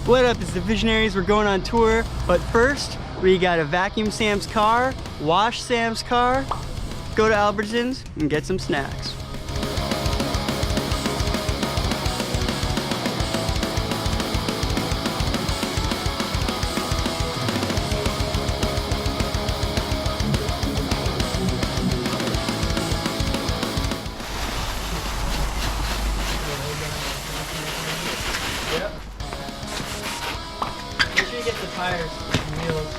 What up, it's the Visionaries. We're going on tour, but first we gotta vacuum Sam's car, wash Sam's car, go to Albertsons and get some snacks. Make sure you get the tires and wheels.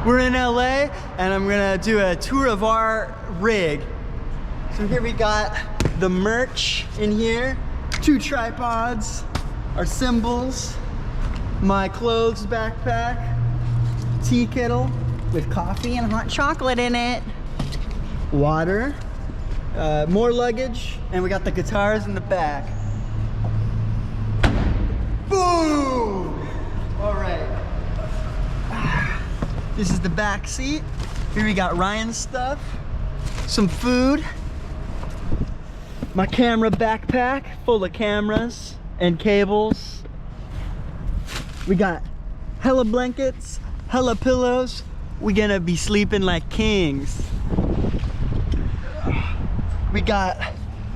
We're in LA and I'm gonna do a tour of our rig. So here we got the merch in here, 2 tripods, our cymbals, my clothes backpack, tea kettle with coffee and hot chocolate in it, water, more luggage, and we got the guitars in the back. Boom! All right. This is the back seat. Here we got Ryan's stuff, some food, my camera backpack full of cameras and cables. We got hella blankets, hella pillows. We're gonna be sleeping like kings. We got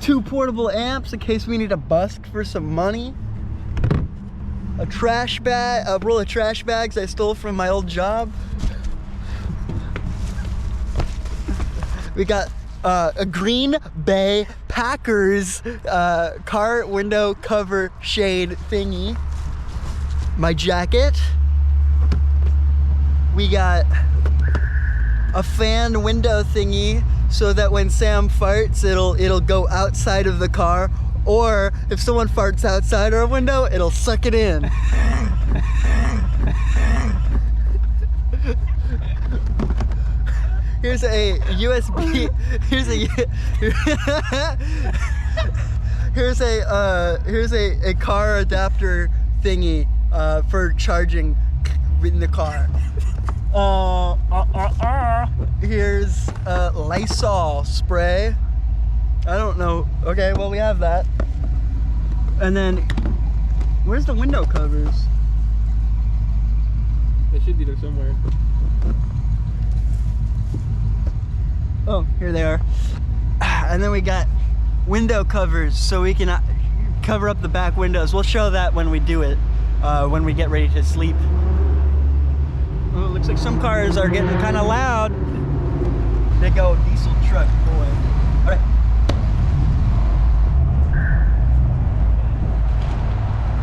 2 portable amps in case we need a busk for some money. A trash bag, a roll of trash bags I stole from my old job. We got a Green Bay Packers car window cover shade thingy. My jacket. We got a fan window thingy so that when Sam farts, it'll go outside of the car, or if someone farts outside our window, it'll suck it in. Here's a USB. Here's a car adapter thingy for charging in the car. Here's Lysol spray. I don't know. Okay, well we have that. And then, where's the window covers? They should be there somewhere. Oh, here they are. And then we got window covers so we can cover up the back windows. We'll show that when we do it, when we get ready to sleep. Oh, it looks like some cars are getting kind of loud. They go diesel truck boy. All right.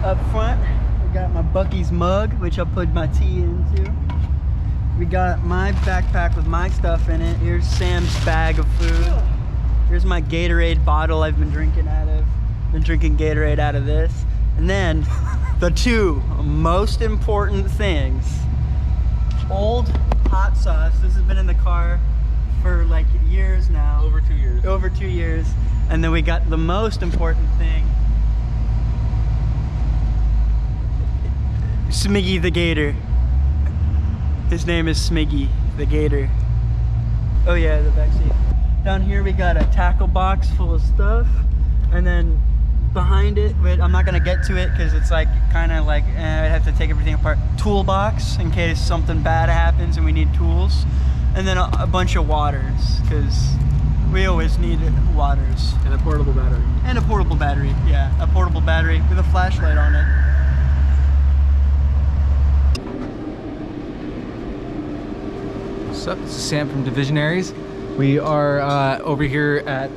Up front, we got my Buc-ee's mug, which I'll put my tea into. We got my backpack with my stuff in it. Here's Sam's bag of food. Here's my Gatorade bottle I've been drinking out of. Been drinking Gatorade out of this. And then the 2 most important things. Old hot sauce. This has been in the car for like years now. Over 2 years. Over 2 years. And then we got the most important thing. Smiggy the Gator. His name is Smiggy the Gator. Oh yeah, the back seat. Down here we got a tackle box full of stuff, and then behind it, but I'm not gonna get to it because it's like kind of like I'd have to take everything apart. Toolbox in case something bad happens and we need tools, and then a bunch of waters because we always need waters. And a portable battery. And a portable battery, yeah, a portable battery with a flashlight on it. What's up? This is Sam from Divisionaries. We are over here at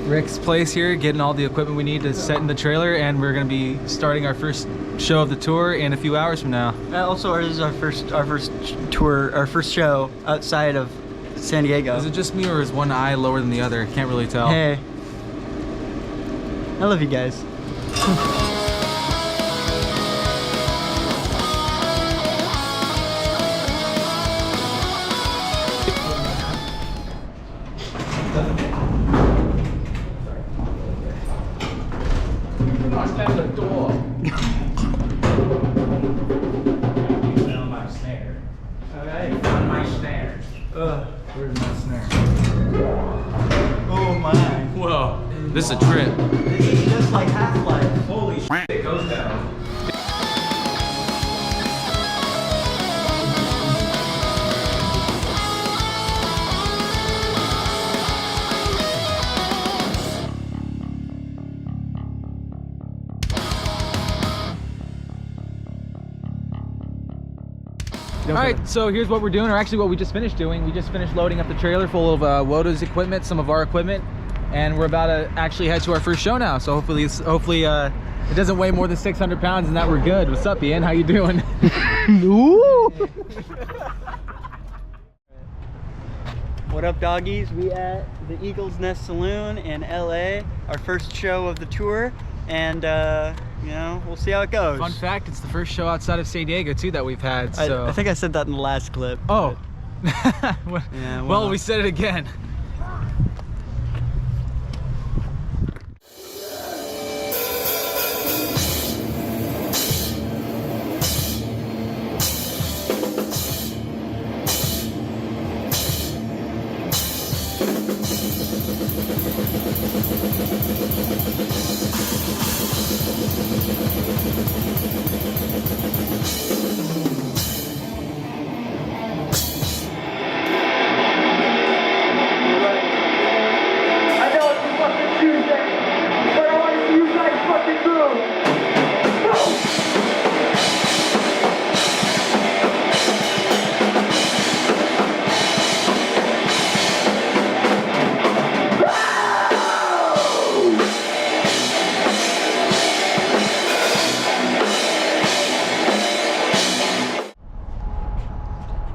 Rick's place here, getting all the equipment we need to set in the trailer, and we're going to be starting our first show of the tour in a few hours from now. Also, this is our first tour, our first show outside of San Diego. Is it just me or is one eye lower than the other? Can't really tell. Hey. I love you guys. Slam the door. Found my snare. Alright. Found my snare. Where's my snare? Oh my. Whoa, this is a trip. This is just like Half-Life. Holy shit, it goes down. All right, so here's what we're doing, or actually what we just finished doing. We just finished loading up the trailer full of Woda's equipment, some of our equipment, and we're about to actually head to our first show now. So hopefully it doesn't weigh more than 600 pounds and that we're good. What's up, Ian? How you doing? Ooh. What up, doggies? We at the Eagle's Nest Saloon in LA, our first show of the tour, and you know, we'll see how it goes. Fun fact, it's the first show outside of San Diego too that we've had. So I think I said that in the last clip. Oh. Yeah, well, we said it again.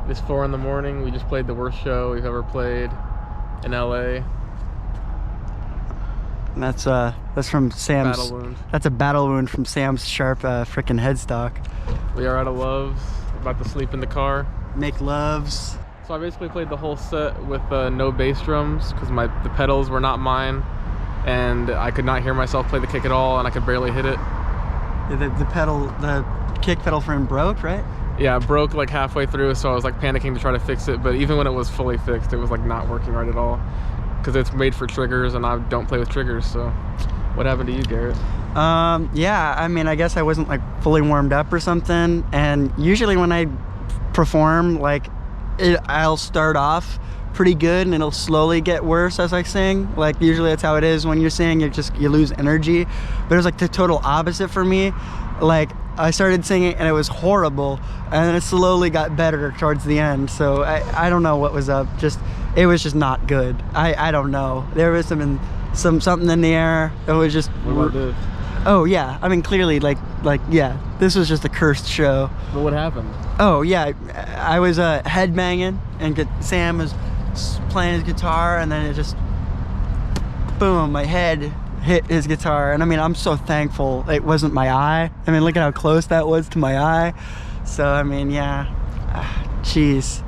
It's 4 in the morning. We just played the worst show we've ever played in LA. And that's from Sam's. Battle wound. That's a battle wound from Sam's sharp frickin' headstock. We are out of loves. About to sleep in the car. Make loves. So I basically played the whole set with no bass drums because the pedals were not mine, and I could not hear myself play the kick at all, and I could barely hit it. The kick pedal frame broke, right? Yeah, it broke like halfway through, so I was like panicking to try to fix it, but even when it was fully fixed, it was like not working right at all because it's made for triggers and I don't play with triggers. So what happened to you, Garrett? Yeah, I mean, I guess I wasn't like fully warmed up or something, and usually when I perform, like I'll start off pretty good and it'll slowly get worse as I sing. Like usually that's how it is when you're singing, you lose energy. But it was like the total opposite for me. Like I started singing and it was horrible, and then it slowly got better towards the end. So I don't know what was up. It was just not good. I don't know. There was something in the air. It was just. What about this? Oh yeah. I mean, clearly, like yeah. This was just a cursed show. But what happened? Oh yeah. I was headbanging and Sam was playing his guitar, and then it just boom. My head hit his guitar, and I mean, I'm so thankful it wasn't my eye. I mean, look at how close that was to my eye. So I mean, yeah, jeez,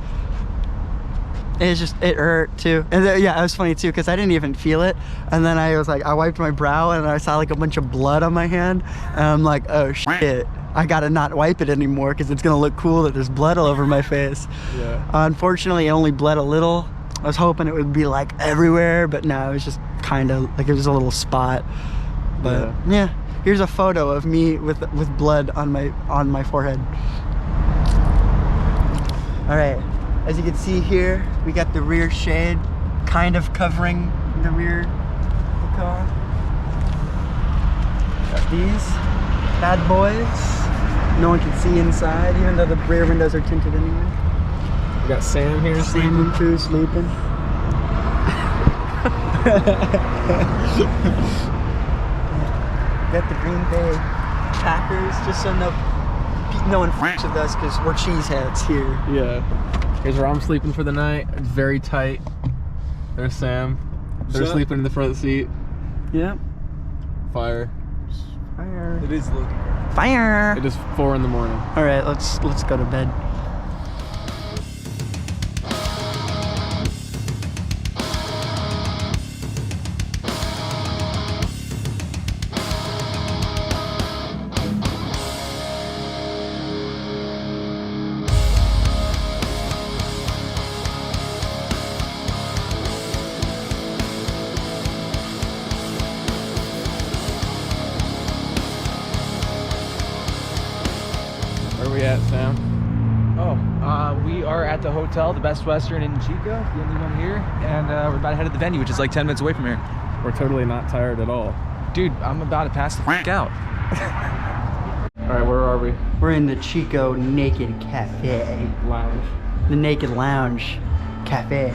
it hurt too. And yeah, it was funny too because I didn't even feel it, and then I wiped my brow and I saw like a bunch of blood on my hand, and I'm like, oh shit, I gotta not wipe it anymore because it's gonna look cool that there's blood all over my face. Yeah. Unfortunately, it only bled a little. I was hoping it would be like everywhere, but no, it was just kind of like it was a little spot. But yeah, here's a photo of me with blood on my forehead. All right, as you can see here, we got the rear shade kind of covering the rear of the car. Got these bad boys. No one can see inside, even though the rear windows are tinted anyway. We got Sam here. Sam too, sleeping. Got the Green Bay Packers, just so no one f***s with us because we're cheeseheads here. Yeah. Here's where I'm sleeping for the night. It's very tight. There's Sam. They're sleeping in the front seat. Yep. Fire. Fire. It is looking good. Fire. It is 4 in the morning. All right, let's go to bed. Where are we at, Sam? We are at the hotel, the Best Western in Chico, the only one here, and we're about to head to the venue, which is like 10 minutes away from here. We're totally not tired at all. Dude, I'm about to pass the f*** out. All right, where are we? We're in the Chico Naked Cafe. Lounge. The Naked Lounge Cafe.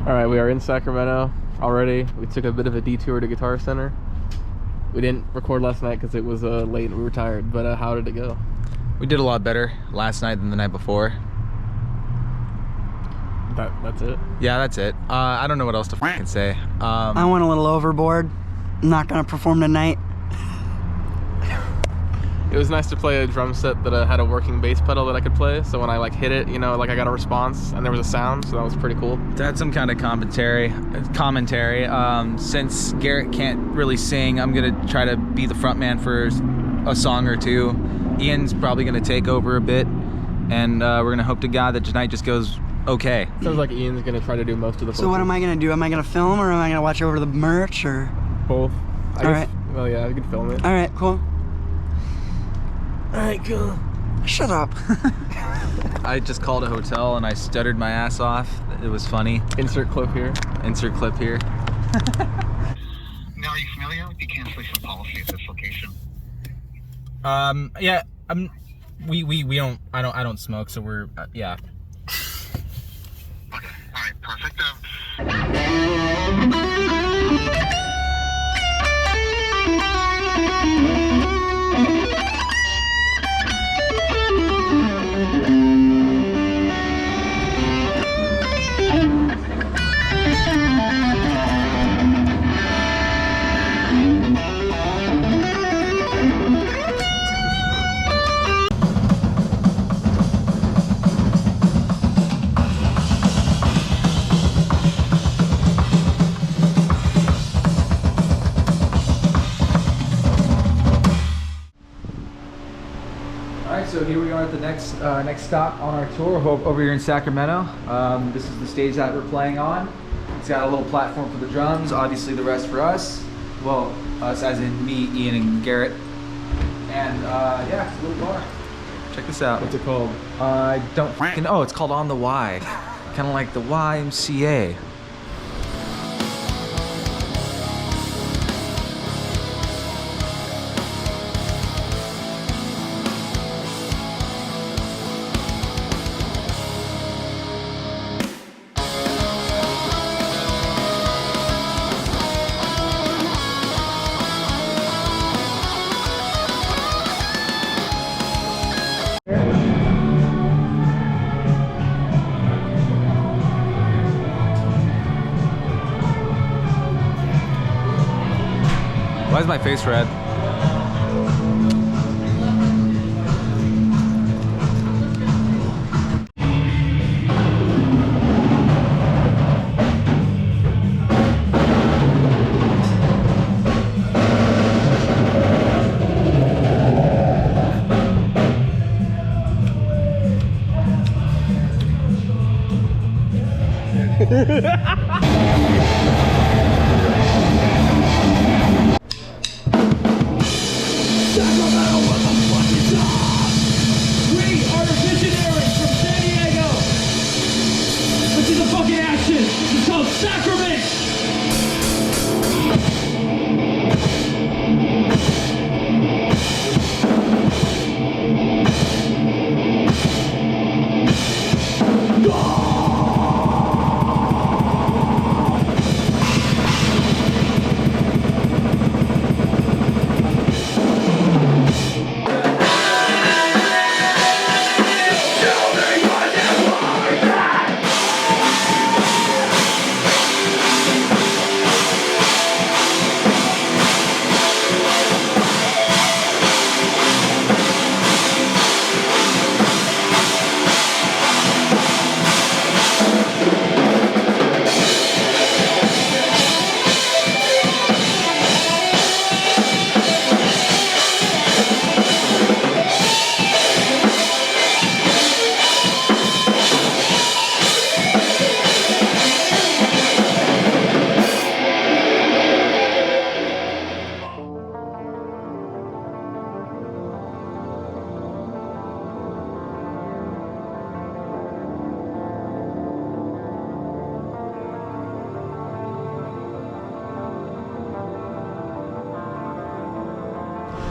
Alright, we are in Sacramento already. We took a bit of a detour to Guitar Center. We didn't record last night because it was late and we were tired, but how did it go? We did a lot better last night than the night before. That's it? Yeah, that's it. I don't know what else to f***ing say. I went a little overboard. I'm not gonna perform tonight. It was nice to play a drum set that had a working bass pedal that I could play, so when I like hit it, you know, like I got a response and there was a sound, so that was pretty cool. To add some kind of commentary. Since Garrett can't really sing, I'm gonna try to be the front man for a song or two. Ian's probably gonna take over a bit, and we're gonna hope to God that tonight just goes okay. Sounds like Ian's gonna try to do most of the So what am I gonna do? Am I gonna film or am I gonna watch over the merch or? Both. All right. Well, yeah, you could film it. All right, cool. All right, cool. Shut up. I just called a hotel and I stuttered my ass off. It was funny. Insert clip here. Insert clip here. Now, are you familiar with the cancellation policy at this location? Yeah. We don't. I don't smoke, so we're yeah. Okay, all right, perfect. So here we are at the next stop on our tour over here in Sacramento. This is the stage that we're playing on. It's got a little platform for the drums, obviously the rest for us. Well, us as in me, Ian, and Garrett. And yeah, it's a little bar. Check this out. What's it called? I don't fucking know. It's called On the Y. Kind of like the YMCA. Why is my face red? Sacramento, what the fuck is up? We are the visionaries from San Diego. Let's see the fucking action. It's called Sacramento.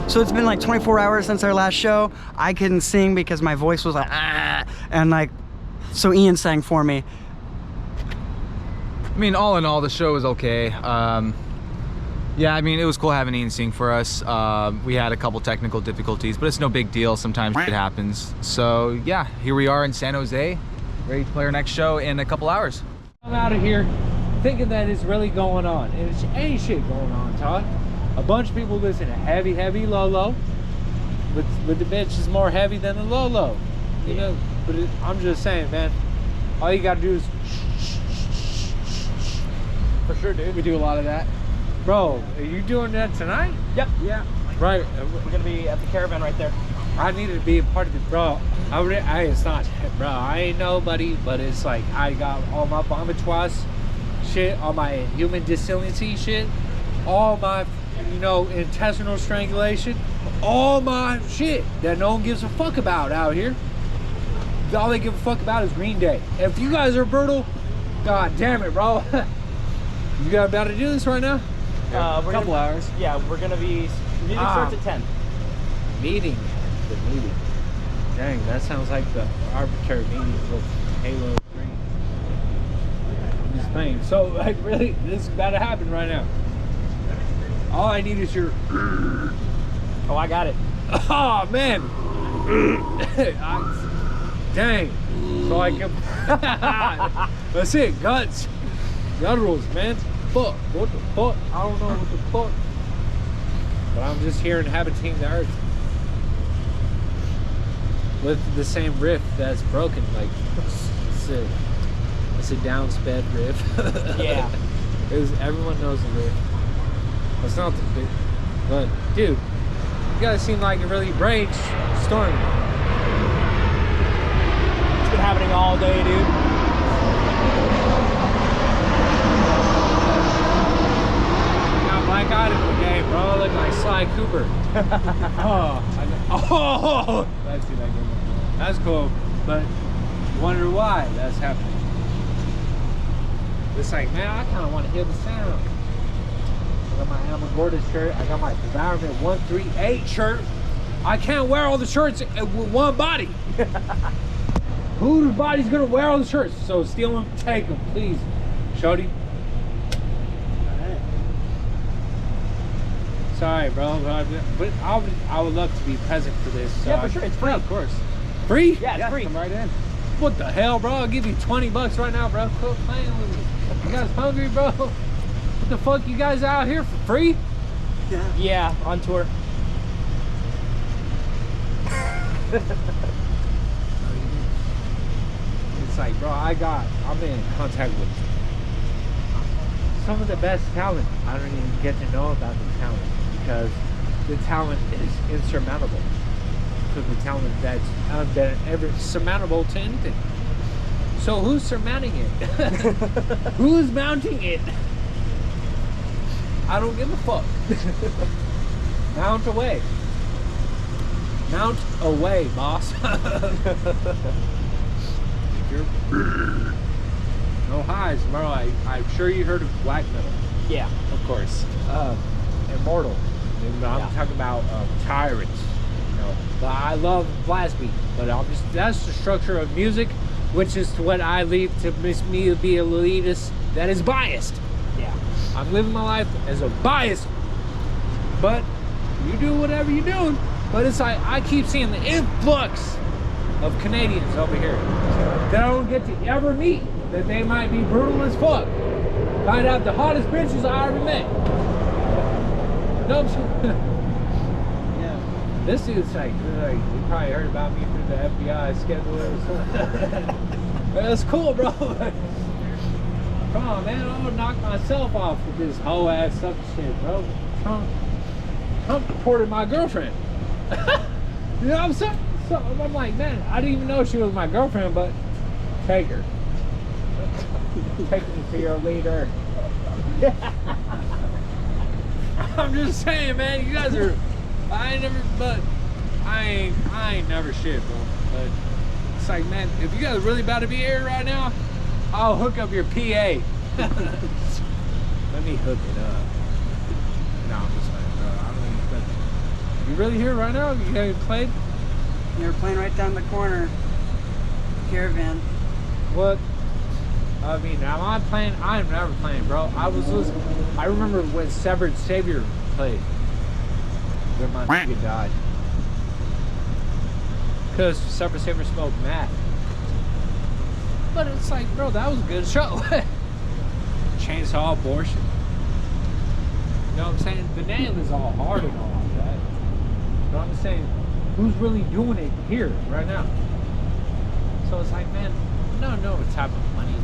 So it's been like 24 hours since our last show. I couldn't sing because my voice was like, ah, and like, so Ian sang for me. I mean, all in all, the show was okay. Yeah, I mean, it was cool having Ian sing for us. We had a couple technical difficulties, but it's no big deal. Sometimes it happens. So yeah, here we are in San Jose, ready to play our next show in a couple hours. I'm out of here thinking that it's really going on, and it's ain't shit going on, Todd. A bunch of people listen to heavy, heavy low, but the bitch is more heavy than the low, you know. But I'm just saying, man, all you gotta do is For sure, dude. We do a lot of that. bro. Are you doing that tonight? Yep. Yeah. Right. We're gonna be at the caravan right there. I needed to be a part of it, bro. It's not, bro. I ain't nobody, but it's like I got all my vomitoise shit, all my human disability shit, all my, you know, intestinal strangulation, all my shit that no one gives a fuck about out here. All they give a fuck about is Green Day. If you guys are brutal, god damn it, bro. You got about to do this right now? We're a couple hours. Yeah, we're gonna be. Meeting starts at 10. Meeting. The meeting. Dang, that sounds like the arbitrary meeting with Halo 3. I'm just saying. So, like, really, this is about to happen right now. All I need is your. Oh, I got it. Oh, man. Dang. So I can. That's it. Guts. Gutturals, man. Fuck. What the fuck? I don't know what the fuck. But I'm just here inhabiting the earth. With the same riff that's broken. Like, it's a downsped riff. Yeah. Everyone knows the riff. It's not the big. But, dude, you guys seem like a really brainstorming. It's been happening all day, dude. Black eyed in the game, bro. I look like Sly Cooper. Oh, that's it. That's cool, but wonder why that's happening. It's like, man, I kind of want to hear the sound. I got my Alamogorda shirt. I got my Environment 138 shirt. I can't wear all the shirts with one body. Whose body's gonna wear all the shirts? So steal them, take them, please, Shorty. Sorry, bro, but I would love to be present for this. So Yeah, for sure. It's free. Yeah, of course. Free? Yeah, it's free. Come right in. What the hell, bro? I'll give you $20 right now, bro. Quit playing with me. You guys hungry, bro? What the fuck? You guys out here for free? Yeah, on tour. It's like, bro, I'm in contact with some of the best talent. I don't even get to know about the talent because the talent is insurmountable to the talent that's ever surmountable to anything. So who's surmounting it? Who's mounting it? I don't give a fuck. Mount away. Mount away, boss. No highs, bro. I'm sure you heard of black metal. Yeah, of course. Immortal. And I'm talking about tyrants. You know, but I love blast beat. But that's the structure of music, which is what I leave to me to be a elitist that is biased. Yeah. I'm living my life as a biased. But you do whatever you're doing. But it's like I keep seeing the influx of Canadians over here that I don't get to ever meet. That they might be brutal as fuck. Find out the hottest bitches I ever met. No, Yeah. this dude's like, you probably heard about me through the FBI schedule or something. That's cool, bro. Come on, man. I'm gonna knock myself off with this whole ass stuff shit, bro. Trump deported my girlfriend. You know what I'm saying? So I'm like, man, I didn't even know she was my girlfriend, but take her. Take me to your leader. I'm just saying, man, you guys are. I ain't never shit, bro. But it's like, man, if you guys are really about to be here right now, I'll hook up your PA. Let me hook it up. No, I'm just like, bro, I don't even think. You really here right now? You haven't played? They're playing right down the corner. Caravan. What? I mean, am I playing? I'm never playing, bro. I was listening. I remember when Severed Savior played. Then my nigga died. Because Severed Savior smoked meth. But it's like, bro, that was a good show. Chainsaw abortion. You know what I'm saying? The name is all hard and all that. But I'm saying, who's really doing it here, right now? So it's like, man, I don't know what type of money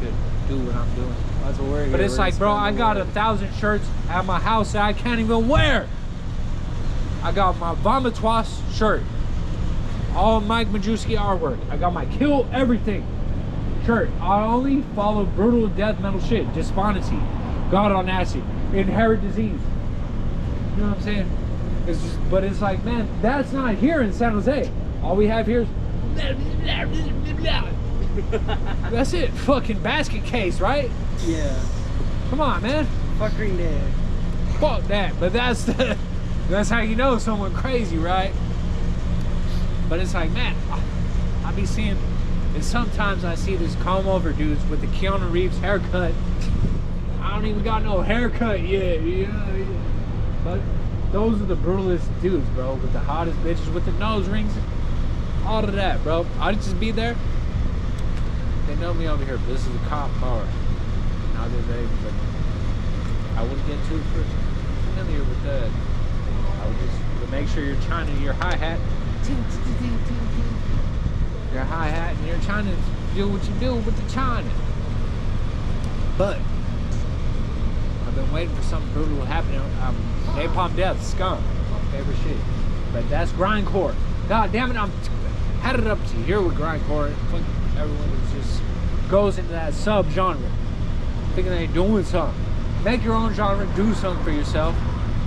could do what I'm doing. That's what we're But it's like, bro, I got 1,000 shirts at my house that I can't even wear. I got my Vomitoise shirt. All Mike Majewski artwork. I got my Kill Everything shirt. I only follow brutal death metal shit. Despondency. God on Acid. Inherent Disease. You know what I'm saying? It's just, but it's like, man, that's not here in San Jose. All we have here is that's it. Fucking basket case, right? Yeah. Come on, man. Fuck Green Day. Fuck that. But that's how you know someone crazy, right? But it's like, man, I be seeing, and sometimes I see this comb over dudes with the Keanu Reeves haircut. I don't even got no haircut yet, you know? But those are the brutalest dudes, bro, with the hottest bitches, with the nose rings, all of that, bro. I'd just be there. They know me over here, but this is a cop car. Now but I wouldn't get too familiar with that. I would just make sure you're trying to your hi-hat. Your hi-hat, and you're trying to do what you do with the China. But I've been waiting for something brutal to happen. Napalm Death, Scum, my favorite shit. But that's grindcore. God damn it, I'm had it up to here with grindcore. Everyone is just goes into that sub-genre, thinking they ain't doing something. Make your own genre, do something for yourself.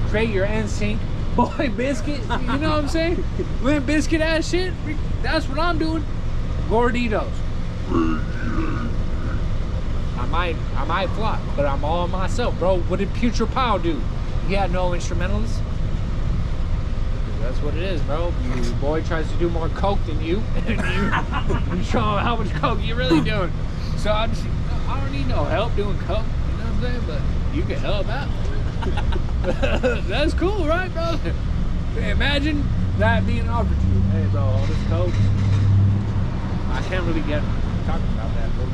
Create your NSYNC, Boy Biscuit, you know what I'm saying? Limp Biscuit ass shit, that's what I'm doing. Gorditos. I might flop, but I'm all myself, bro. What did Putrepow do? He had no instrumentalists. That's what it is, bro. Your boy tries to do more coke than you, and you show him how much coke you're really doing. So I don't need no help doing coke, you know what I'm saying? But you can help out. That's cool, right, bro? Imagine that being offered to you. Hey, bro, all this coke. I can't really get talking about that, but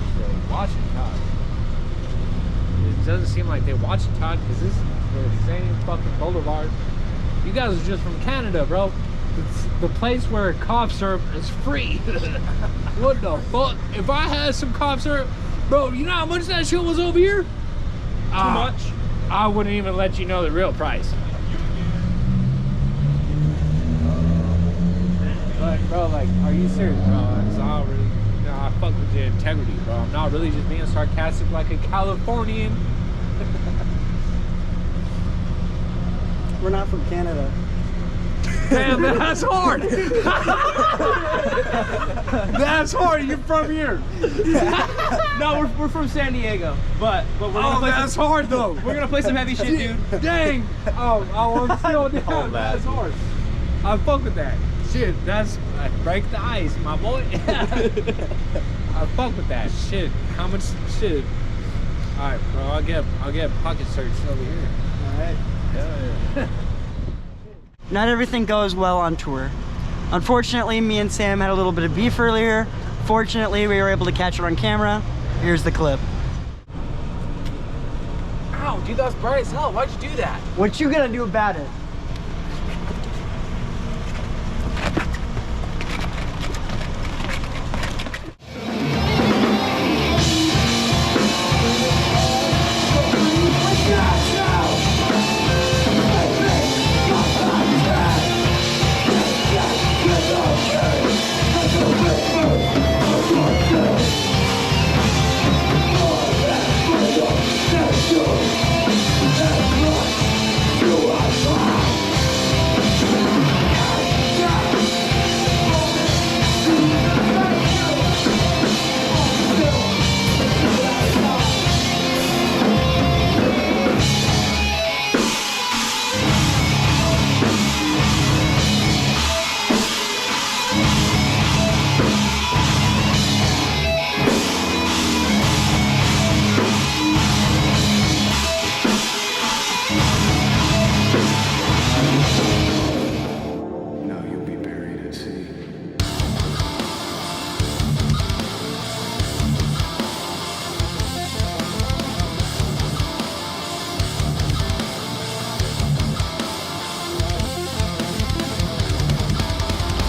watch it, God. it doesn't seem like they watch the talk because this is the same fucking boulevard. You guys are just from Canada, bro. It's the place where cough syrup is free. What the fuck? If I had some cough syrup, bro, you know how much that shit was over here? Too much? I wouldn't even let you know the real price. But bro, like, are you serious, bro? It's all really, I fuck with your integrity, bro. I'm not really just being sarcastic like a Californian. We're not from Canada. Damn, that's hard. That's hard. You're from here. No, we're from San Diego, but we're gonna play that's some, hard though. we're gonna play some heavy shit, dude. Dang. Oh, I want to feel down. That's hard. I fuck with that. Shit, that's break the ice, my boy. I fuck with that. Shit. How much shit? All right, bro. I'll get pocket search over here. All right. Hell yeah. Not everything goes well on tour. Unfortunately, me and Sam had a little bit of beef earlier. Fortunately, we were able to catch it on camera. Here's the clip. Ow, dude, that was bright as hell. Why'd you do that? What you gonna do about it?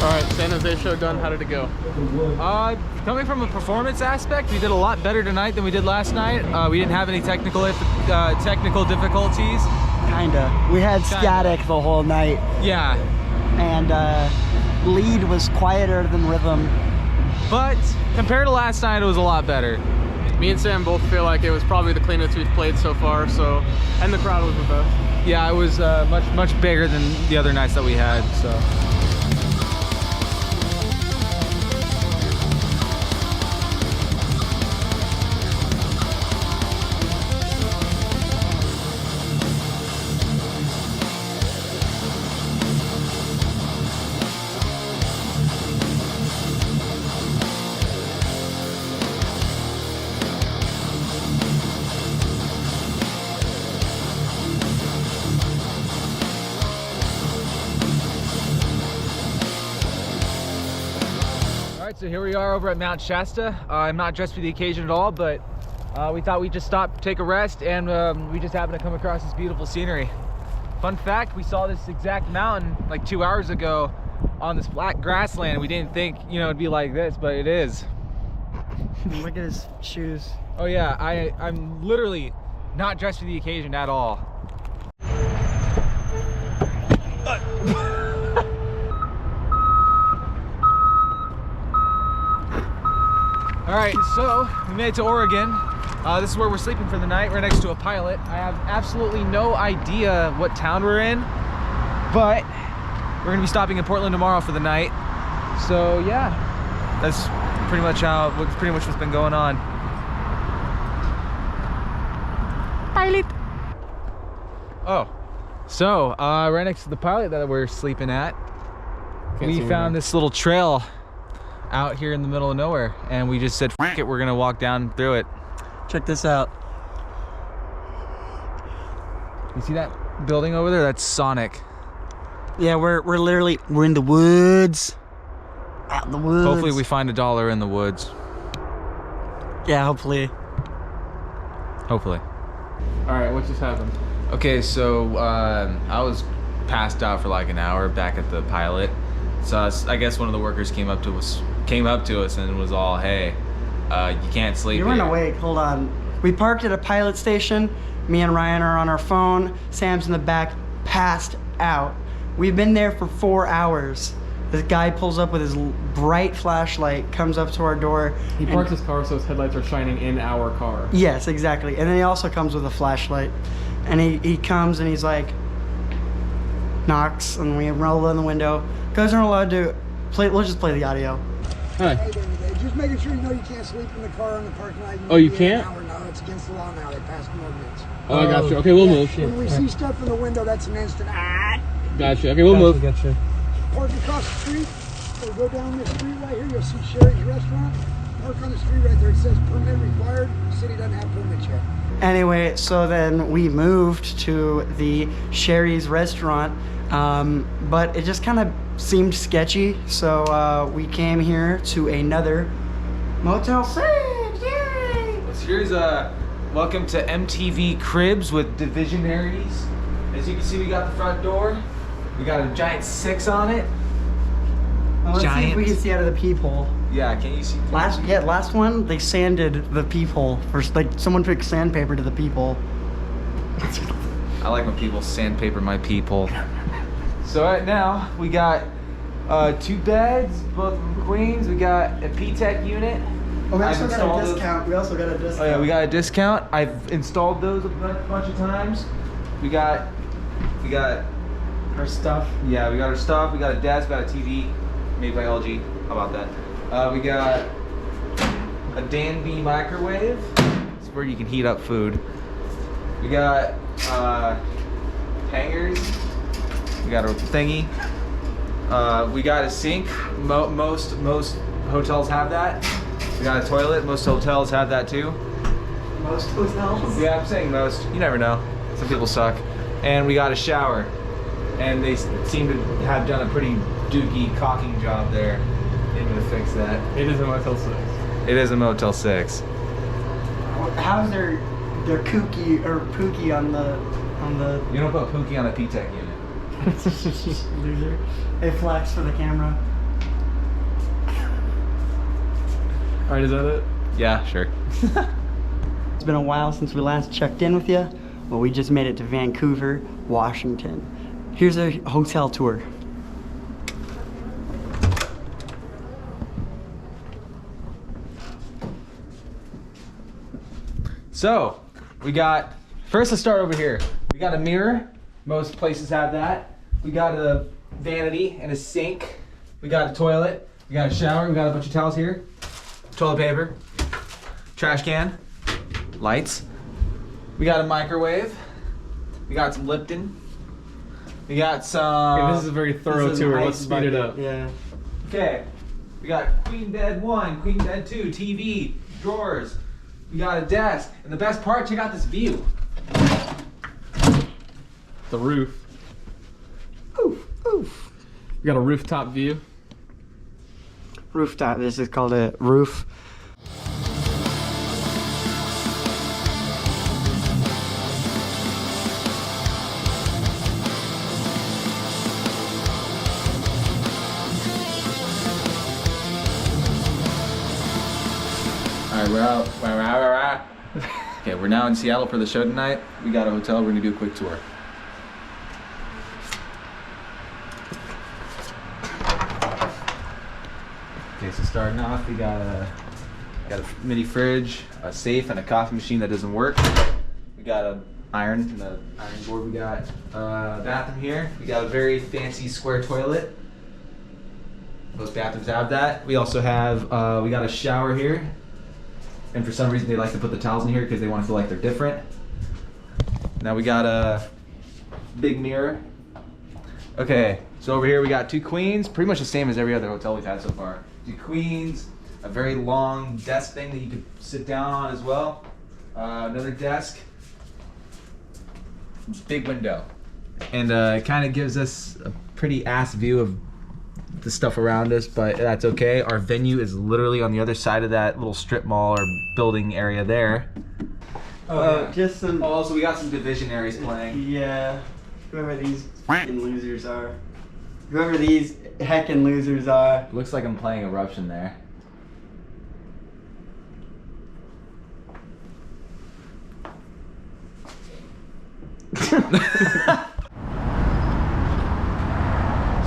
Alright, San Jose show done. How did it go? Coming from a performance aspect, we did a lot better tonight than we did last night. We didn't have any technical difficulties. Kinda. We had static the whole night, Yeah, and lead was quieter than rhythm. but compared to last night, it was a lot better. Me and Sam both feel like it was probably the cleanest we've played so far, so, and the crowd was the best. Yeah, it was much bigger than the other nights that we had, so. So here we are over at Mount Shasta. I'm not dressed for the occasion at all, but we thought we'd just stop, take a rest, and we just happened to come across this beautiful scenery. Fun fact, we saw this exact mountain like 2 hours ago on this flat grassland. We didn't think, you know, it'd be like this, but it is. Look at his shoes. Oh yeah, I'm literally not dressed for the occasion at all. All right, so we made it to Oregon. This is where we're sleeping for the night, right next to a pilot. I have absolutely no idea what town we're in, but we're gonna be stopping in Portland tomorrow for the night. So yeah, that's pretty much what's been going on. Pilot. Oh, so right next to the pilot that we're sleeping at, we found this little trail out here in the middle of nowhere, and we just said, "F it, we're gonna walk down through it." Check this out. You see that building over there? That's Sonic. Yeah, we're in the woods. Out in the woods. Hopefully we find $1 in the woods. Yeah, hopefully. Hopefully. All right, what just happened? Okay, so I was passed out for like an hour back at the pilot. So I guess one of the workers came up to us and was all, "Hey, you can't sleep." You weren't here." awake. Hold on. We parked at a pilot station. Me and Ryan are on our phone. Sam's in the back, passed out. We've been there for 4 hours. This guy pulls up with his bright flashlight, comes up to our door. He and- parked his car so his headlights are shining in our car. Yes, exactly. And then he also comes with a flashlight. And he comes and he's like, knocks, and we roll in the window. Guys aren't allowed to play. We'll just play the audio. Hi. Hey there, just making sure you know you can't sleep in the car in the parking lot. Oh, you can be in an can't? hour now. It's against the law now. They passed an ordinance. Oh, I got you. Okay, we'll move. When we see stuff in the window, that's an instant. Gotcha. Okay, we'll move. Gotcha. Park across the street. Or go down this street right here. You'll see Sherry's restaurant. Park on the street right there. It says permit required. The city doesn't have permits yet. Anyway, so then we moved to the Sherry's restaurant, but it just kind of seemed sketchy. So we came here to another Motel 6. Yay! So here's welcome to MTV Cribs with Divisionaries. As you can see, we got the front door. We got a giant 6 on it. Well, let's see if Giant. we can see out of the peephole. Yeah, can you see? Last one they sanded the peephole. First, like someone took sandpaper to the peephole. I like when people sandpaper my people. So right now we got 2 beds, both of them queens. We got a P-Tech unit. Oh, we I've also got installed a those- discount. We also got a discount. Oh yeah, we got a discount. I've installed those a bunch of times. We got our stuff. yeah, we got our stuff. We got a desk. We got a TV made by LG. How about that? We got a Danby microwave. It's where you can heat up food. We got hangers. We got a thingy. We got a sink. Most hotels have that. We got a toilet. Most hotels have that too. Most hotels. Yeah, I'm saying most. You never know. Some people suck. And we got a shower. And they seem to have done a pretty dookie caulking job there. Able to fix that. It is a Motel 6. It is a Motel 6. How's their kooky or pookie on the You don't put Pookie on a P-Tech unit. loser? They flex for the camera. All right, is that it? Yeah, sure. It's been a while since we last checked in with you. Well, we just made it to Vancouver, Washington. Here's a hotel tour. So, we got, first let's start over here. We got a mirror. Most places have that. We got a vanity and a sink. We got a toilet. We got a shower. We got a bunch of towels here. Toilet paper. Trash can. Lights. We got a microwave. We got some Lipton. We got some... Okay, this is a very thorough This is tour. ice Let's speed it bucket. up. Yeah. Okay, we got queen bed 1, queen bed 2, TV, drawers. We got a desk, and the best part, check out this view. The roof. Oof, oof. We got a rooftop view. Rooftop. This is called a roof. All right, we're out. Okay, we're now in Seattle for the show tonight. We got a hotel. We're gonna do a quick tour. Okay, so starting off, we got a mini fridge, a safe, and a coffee machine that doesn't work. We got an iron and an iron board. We got a bathroom here. We got a very fancy square toilet. Most bathrooms have that. We also have we got a shower here. And for some reason they like to put the towels in here because they want to feel like they're different. Now we got a big mirror. Okay, so over here we got 2 queens, pretty much the same as every other hotel we've had so far. 2 queens, a very long desk thing that you could sit down on as well. Another desk, big window. And it kind of gives us a pretty ass view of the stuff around us, but that's okay. Our venue is literally on the other side of that little strip mall or building area there. Oh, just some. Oh, also we got some Divisionaries playing. Yeah. Whoever these fucking losers are. Whoever these heckin' losers are. Looks like I'm playing Eruption there.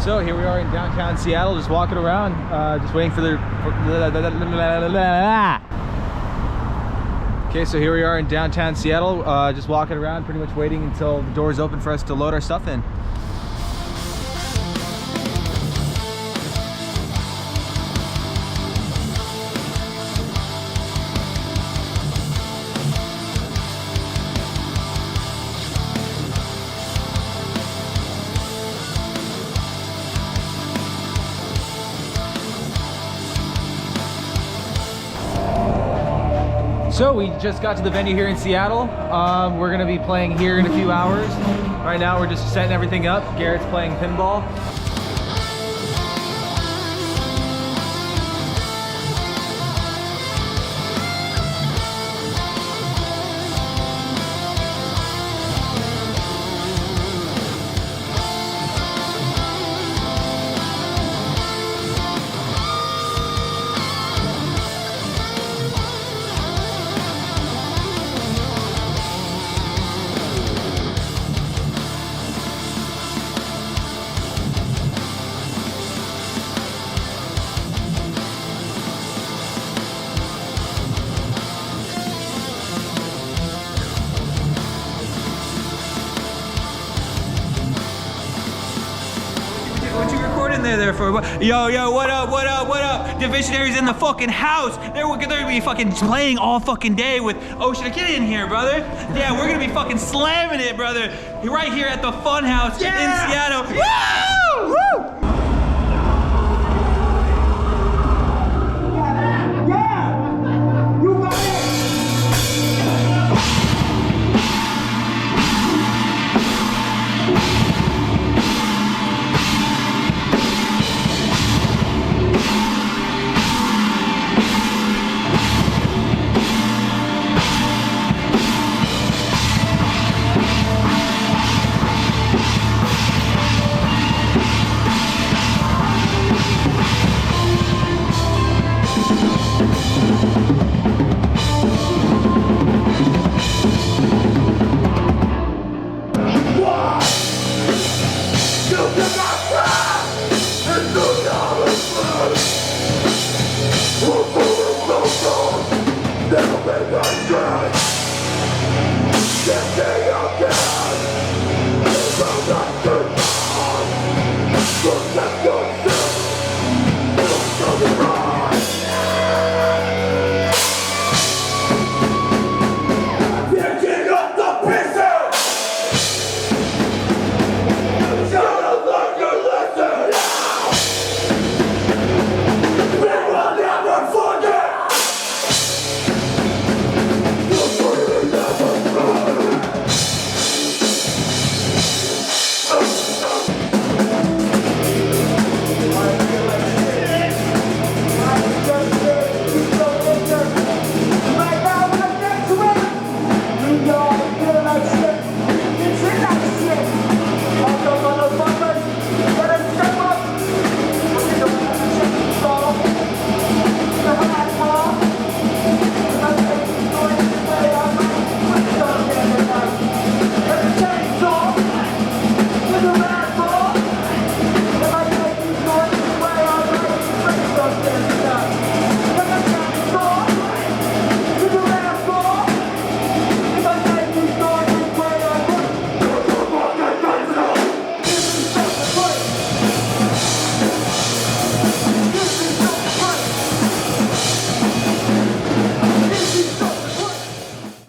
So here we are in downtown Seattle, just walking around, just waiting for the. Okay, so here we are in downtown Seattle, just walking around, pretty much waiting until the doors open for us to load our stuff in. So we just got to the venue here in Seattle. We're gonna be playing here in a few hours. Right now we're just setting everything up. Garrett's playing pinball. What you recording there for? Yo, what up? Divisionaries in the fucking house. They're gonna be fucking playing all fucking day with Ocean. Get in here, brother. Yeah, we're gonna be fucking slamming it, brother. Right here at the Fun House in Seattle. Woo! Woo!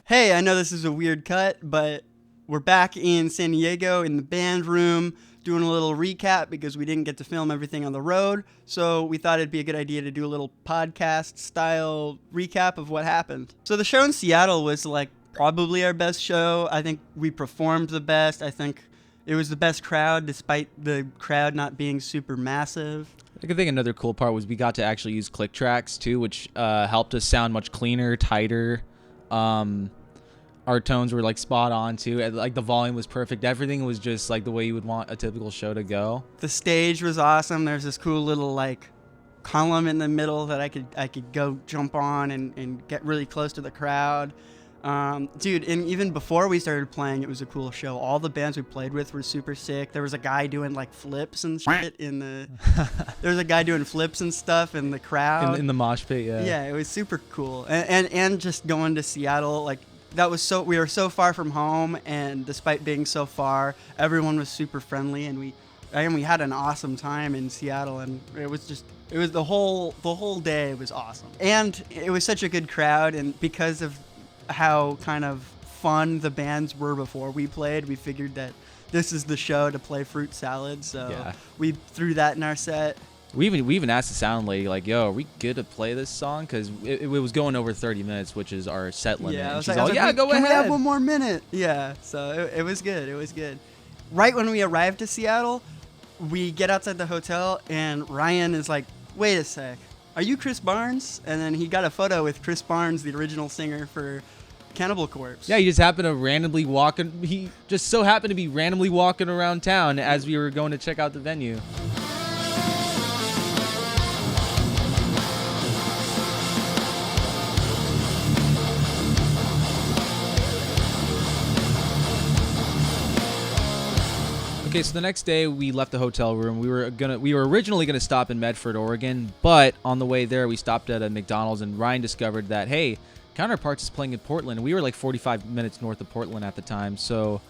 Hey, I know this is a weird cut, but we're back in San Diego in the band room doing a little recap because we didn't get to film everything on the road. So we thought it'd be a good idea to do a little podcast style recap of what happened. So the show in Seattle was like probably our best show. I think we performed the best. I think it was the best crowd despite the crowd not being super massive. I think another cool part was we got to actually use click tracks too, which helped us sound much cleaner, tighter. Our tones were like spot on too. And, like the volume was perfect. Everything was just like the way you would want a typical show to go. The stage was awesome. There's this cool little like column in the middle that I could go jump on and get really close to the crowd. Dude, and even before we started playing, it was a cool show. All the bands we played with were super sick. There was a guy doing like flips and shit in the. There was a guy doing flips and stuff in the crowd. In the mosh pit, yeah. Yeah, it was super cool. And just going to Seattle, like that was so. We were so far from home, and despite being so far, everyone was super friendly, and we had an awesome time in Seattle, and it was the whole day was awesome, and it was such a good crowd, and because of how kind of fun the bands were before we played, we figured that this is the show to play Fruit Salad, so Yeah. we threw that in our set. We even asked the sound lady, like, yo, are we good to play this song? Because it was going over 30 minutes, which is our set limit. Yeah, And she's all, yeah, go Can ahead. we have one more minute? Yeah, so it was good. It was good. Right when we arrived to Seattle, we get outside the hotel, and Ryan is like, wait a sec, are you Chris Barnes? And then he got a photo with Chris Barnes, the original singer for Cannibal Corpse. Yeah, he just happened to randomly he just so happened to be randomly walking around town as we were going to check out the venue. Okay, so the next day we left the hotel room. We were originally gonna stop in Medford, Oregon, but on the way there we stopped at a McDonald's, and Ryan discovered that, hey, Counterparts is playing in Portland, and we were like 45 minutes north of Portland at the time. So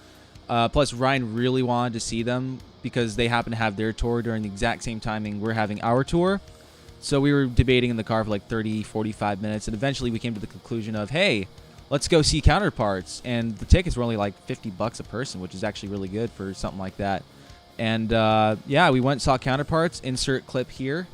plus Ryan really wanted to see them because they happen to have their tour during the exact same timing we're having our tour. So we were debating in the car for like 30, 45 minutes, and eventually we came to the conclusion of, hey, let's go see Counterparts. And the tickets were only like $50 a person, which is actually really good for something like that. And yeah, we went and saw Counterparts. Insert clip here.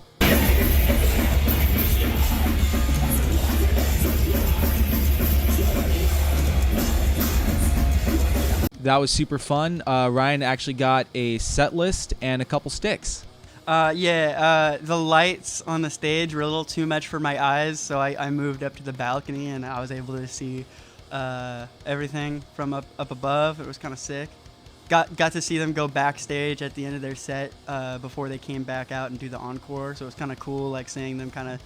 That was super fun. Ryan actually got a set list and a couple sticks. The lights on the stage were a little too much for my eyes, so I moved up to the balcony, and I was able to see everything from up above. It was kind of sick. Got to see them go backstage at the end of their set before they came back out and do the encore, so it was kind of cool, like seeing them kind of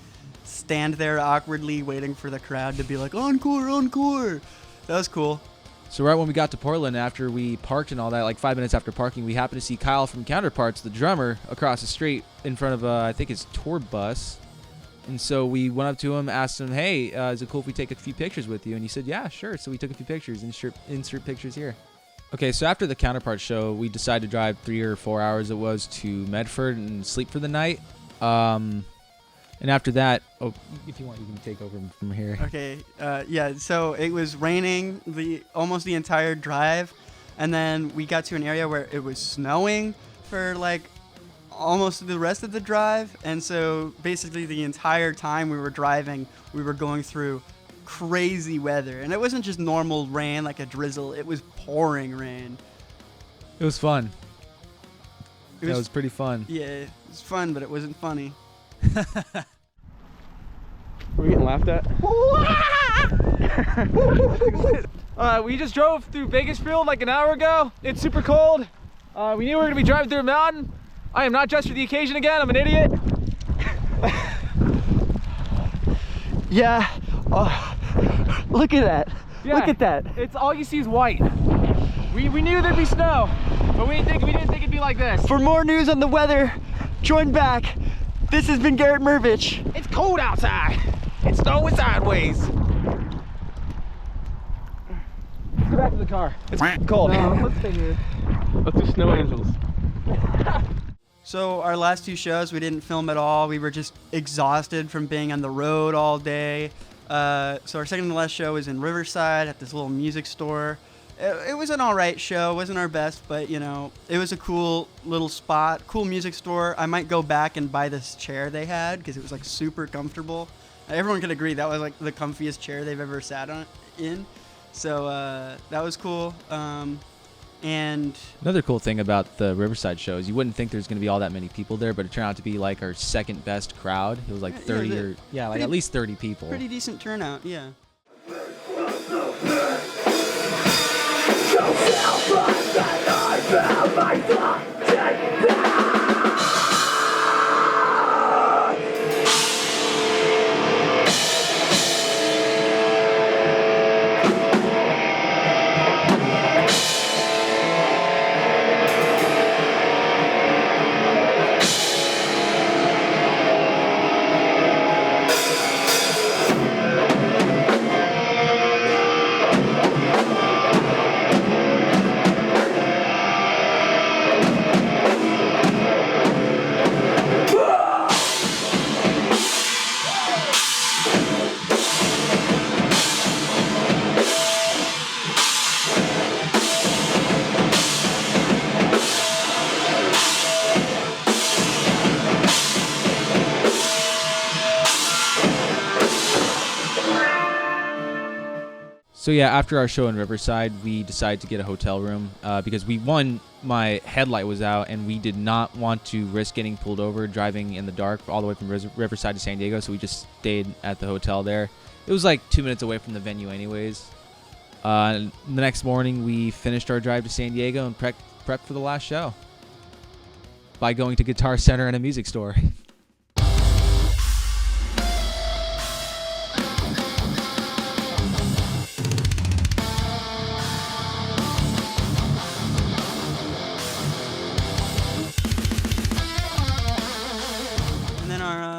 stand there awkwardly waiting for the crowd to be like, encore, encore. That was cool. So right when we got to Portland, after we parked and all that, like 5 minutes after parking, we happened to see Kyle from Counterparts, the drummer, across the street in front of, I think, his tour bus. And so we went up to him, asked him, hey, is it cool if we take a few pictures with you? And he said, yeah, sure. So we took a few pictures. Insert pictures here. Okay, so after the Counterparts show, we decided to drive 3 or 4 hours it was to Medford and sleep for the night. And after that, oh, if you want, you can take over from here. Okay, yeah, so it was raining almost the entire drive, and then we got to an area where it was snowing for like almost the rest of the drive, and so basically the entire time we were driving, we were going through crazy weather, and it wasn't just normal rain like a drizzle, it was pouring rain. It was fun. It was pretty fun. Yeah, it was fun, but it wasn't funny. We're getting laughed at. We just drove through Bakersfield like an hour ago. It's super cold. We knew we were gonna be driving through a mountain. I am not dressed for the occasion again. I'm an idiot. Yeah. Oh, look at that. Yeah, look at that. It's all you see is white. We knew there'd be snow, but we didn't think it'd be like this. For more news on the weather, join back. This has been Garrett Mervich. It's cold outside. It's snowing sideways. Let's go back to the car. It's cold. No, let's stay here. Let's do Snow Angels. So our last two shows, we didn't film at all. We were just exhausted from being on the road all day. So our second to last show was in Riverside at this little music store. It was an all right show. It wasn't our best, but you know, it was a cool little spot, cool music store. I might go back and buy this chair they had because it was like super comfortable. Everyone could agree that was like the comfiest chair they've ever sat in. So that was cool. And another cool thing about the Riverside show is you wouldn't think there's going to be all that many people there, but it turned out to be like our second best crowd. It was like 30 like at least 30 people. Pretty decent turnout, yeah. So yeah, after our show in Riverside, we decided to get a hotel room because my headlight was out, and we did not want to risk getting pulled over driving in the dark all the way from Riverside to San Diego, so we just stayed at the hotel there. It was like 2 minutes away from the venue anyways. The next morning, we finished our drive to San Diego and prepped for the last show by going to Guitar Center and a music store.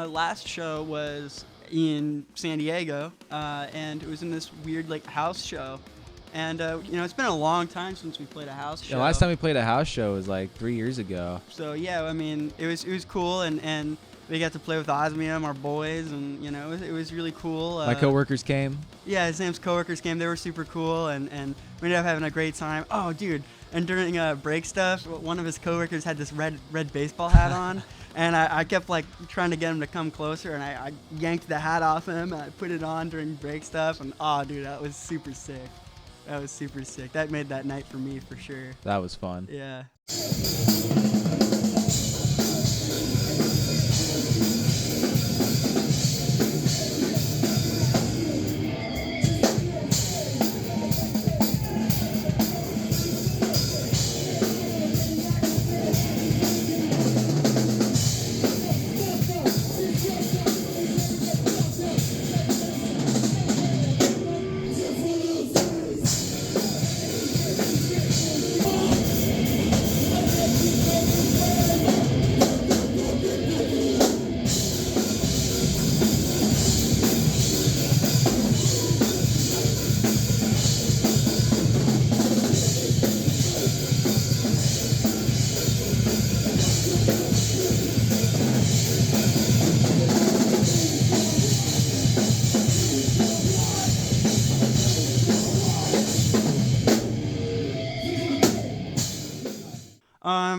Last show was in San Diego, and it was in this weird like house show. And it's been a long time since we played a house show. The last time we played a house show was like 3 years ago. So yeah, I mean, it was cool, and we got to play with Osmium, our boys, and it was really cool. My coworkers came. Yeah, Sam's coworkers came. They were super cool, and we ended up having a great time. Oh, dude! And during break stuff, one of his coworkers had this red baseball hat on. And I kept like trying to get him to come closer, and I yanked the hat off him, and I put it on during break stuff, and dude, that was super sick. That was super sick. That made that night for me for sure. That was fun. Yeah.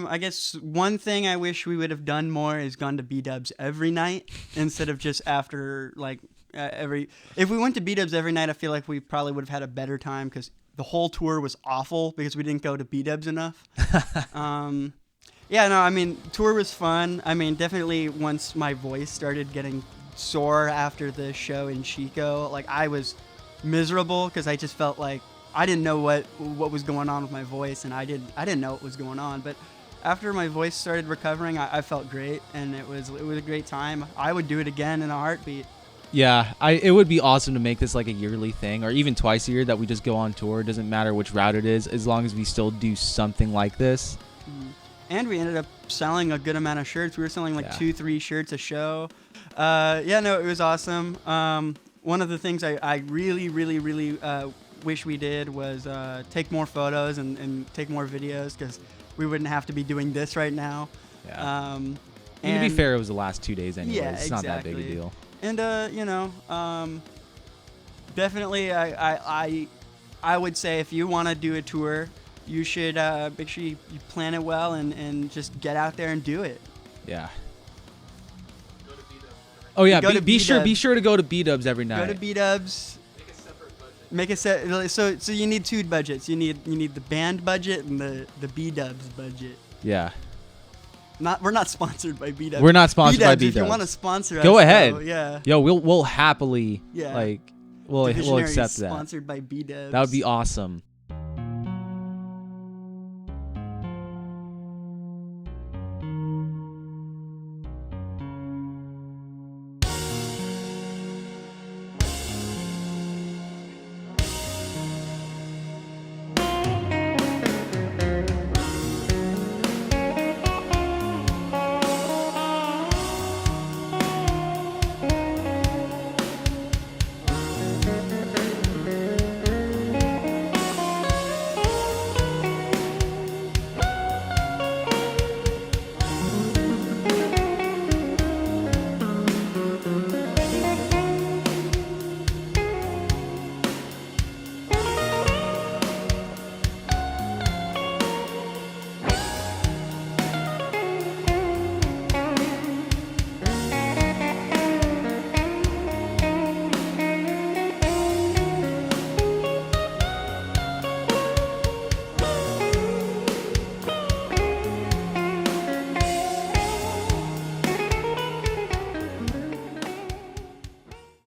I guess one thing I wish we would have done more is gone to B-dubs every night instead of just after like every. If we went to B-dubs every night, I feel like we probably would have had a better time because the whole tour was awful because we didn't go to B-dubs enough. Yeah, no, I mean, tour was fun. I mean, definitely once my voice started getting sore after the show in Chico, like I was miserable because I just felt like I didn't know what was going on with my voice, and I didn't know what was going on. But after my voice started recovering, I felt great, and it was a great time. I would do it again in a heartbeat. Yeah, it would be awesome to make this like a yearly thing, or even twice a year that we just go on tour. It doesn't matter which route it is, as long as we still do something like this. And we ended up selling a good amount of shirts. We were selling like 2-3 shirts a show. Yeah, no, it was awesome. One of the things I really wish we did was take more photos and take more videos, because we wouldn't have to be doing this right now. Yeah. And to be fair, it was the last 2 days anyway. Yeah, it's not that big a deal. And definitely I would say if you want to do a tour, you should make sure you plan it well and just get out there and do it. Yeah. Oh yeah, be sure to go to B-dubs every night. Go to B-dubs. Make a set. So you need two budgets. You need the band budget and the B-dubs budget. Yeah. We're not sponsored by B-dubs. We're not sponsored by B-dubs. If you want to sponsor us, go ahead. Though, yeah. Yo, we'll happily we'll accept that. Sponsored by B-dubs. That would be awesome.